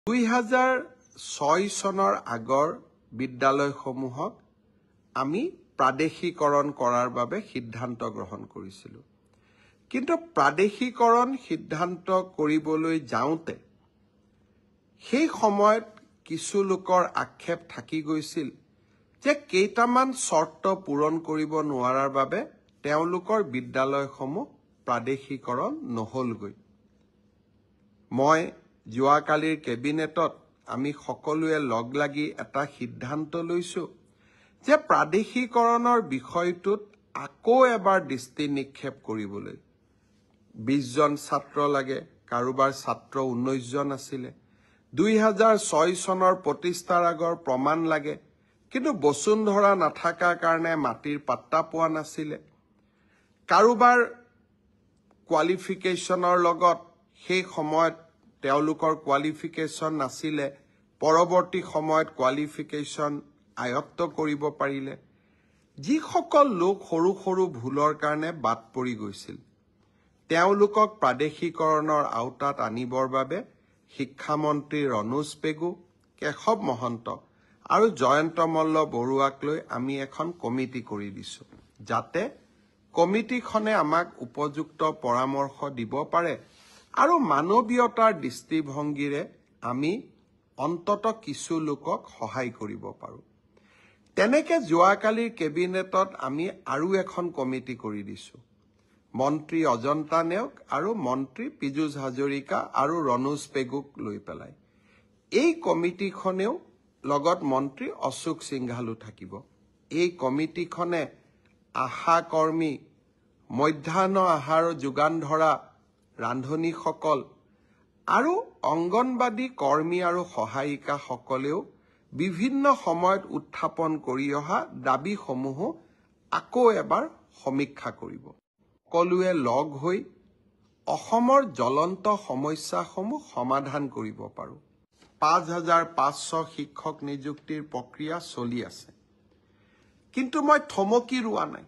2006 চনৰ আগৰ বিদ্যালয়সমূহক আমি প্ৰাদেশিকৰণ কৰাৰ বাবে সিদ্ধান্ত গ্ৰহণ কৰিছিলোঁ। কিন্তু প্ৰাদেশিকৰণ সিদ্ধান্ত কৰিবলৈ যাওঁতে সেই সময়ত কিছু লোকৰ আক্ষেপ থাকি গৈছিল যে কেইটামান চৰ্ত পূৰণ কৰিব নোৱাৰাৰ বাবে তেওঁলোকৰ বিদ্যালয়সমূহ প্ৰাদেশিকৰণ নহলগৈ। মই যোৱাকালিৰ কেবিনেটত আমি সকলোৱে লগ লাগি এটা সিদ্ধান্ত লৈছো যে প্ৰাদেশিকৰণৰ বিষয়টোত আকৌ এবাৰ দৃষ্টি নিক্ষেপ কৰিবলৈ 20 জন ছাত্ৰ লাগে, কাৰোবাৰ ছাত্ৰ 19 জন আছিলে। 2006 চনৰ প্ৰতিষ্ঠাৰ আগৰ প্ৰমাণ লাগে, কিন্তু বসুন্ধৰা নাথাকাৰ কাৰণে মাটিৰ পাত্তা পোৱা নাছিলে। কাৰোবাৰ কোৱালিফিকেশ্যনৰ লগত সেই সময়ত তেওঁলোকৰ কোৱালিফিকেশ্যন নাছিলে, পৰৱৰ্তী সময়ত কোৱালিফিকেশ্যন আয়ত্ত কৰিব পাৰিলে। যিসকল লোক সৰু সৰু ভুলৰ কাৰণে বাদ পৰি গৈছিল তেওঁলোকক প্ৰাদেশিকৰণৰ আওতাত আনিবৰ বাবে শিক্ষামন্ত্ৰী ৰণোজ পেগু, কেশৱ মহন্ত আৰু জয়ন্ত মল্ল বৰুৱাক লৈ আমি এখন কমিটি কৰি দিছো, যাতে কমিটিখনে আমাক উপযুক্ত পৰামৰ্শ দিব পাৰে আৰু মানৱীয়তাৰ দৃষ্টিভংগীৰে আমি অন্তত কিছু লোকক সহায় কৰিব পাৰোঁ। তেনেকে যোৱাকালিৰ কেবিনেটত আমি আৰু এখন কমিটি কৰি দিছো, মন্ত্ৰী অজন্তা নেওগ আৰু মন্ত্ৰী পীযুষ হাজৰিকা আৰু ৰণোজ পেগুক লৈ পেলাই। এই কমিটিখনেও লগত মন্ত্ৰী অশোক সিংঘালো থাকিব। এই কমিটিখনে আশা কৰ্মী, মধ্যাহ্ন আহাৰ যোগান ধৰা ৰান্ধনীসকল আৰু অংগনবাদী কৰ্মী আৰু সহায়িকাসকলেও বিভিন্ন সময়ত উত্থাপন কৰি অহা দাবীসমূহো আকৌ এবাৰ সমীক্ষা কৰিব। সকলোৱে লগ হৈ অসমৰ জ্বলন্ত সমস্যাসমূহ সমাধান কৰিব পাৰোঁ। 5,500 শিক্ষক নিযুক্তিৰ প্ৰক্ৰিয়া চলি আছে, কিন্তু মই থমকি ৰোৱা নাই।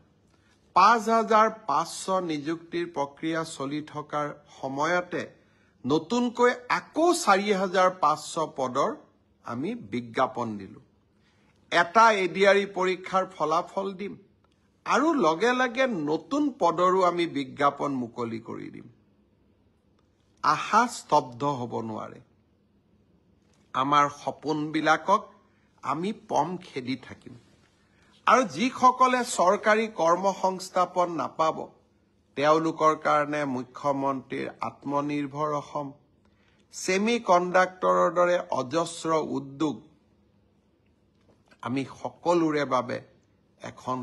5,500 নিযুক্তিৰ প্ৰক্ৰিয়া চলি থকাৰ সময়তে নতুনকৈ আকৌ 4,500 পদৰ আমি বিজ্ঞাপন দিলোঁ। এটা এডিআৰই পৰীক্ষাৰ ফলাফল দিম আৰু লগে লগে নতুন পদৰো আমি বিজ্ঞাপন মুকলি কৰি দিম। আশা স্তব্ধ হ'ব নোৱাৰে। আমাৰ সপোনবিলাকক আমি পম খেদি থাকিম আৰু যিসকলে চৰকাৰী কৰ্মসংস্থাপন নাপাব তেওঁলোকৰ কাৰণে মুখ্যমন্ত্ৰীৰ আত্মনিৰ্ভৰ অসম, ছেমি কণ্ডাক্টৰৰ দৰে অজস্ৰ উদ্যোগ আমি সকলোৰে বাবে এখন